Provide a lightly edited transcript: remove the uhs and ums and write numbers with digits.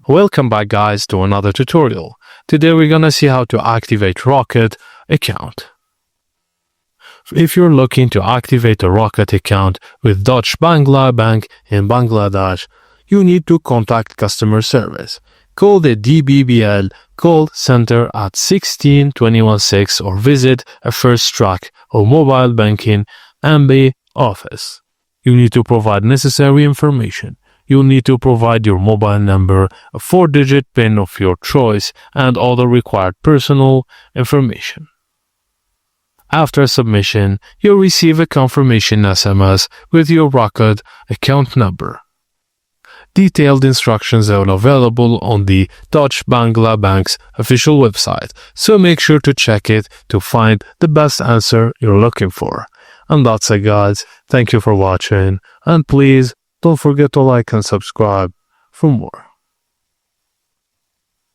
Welcome back guys to another tutorial. Today we're gonna see how to activate Rocket account. If you're looking to activate a Rocket account with Dutch Bangla Bank in Bangladesh, you need to contact customer service. Call the DBBL call center at 16216 or visit a First Track or mobile banking MB office. You need to provide necessary information. You'll need to provide your mobile number, a 4-digit PIN of your choice, and other required personal information. After submission, you'll receive a confirmation SMS with your Rocket account number. Detailed instructions are available on the Dutch Bangla Bank's official website, so make sure to check it to find the best answer you're looking for. And that's it guys, thank you for watching, and please don't forget to like and subscribe for more.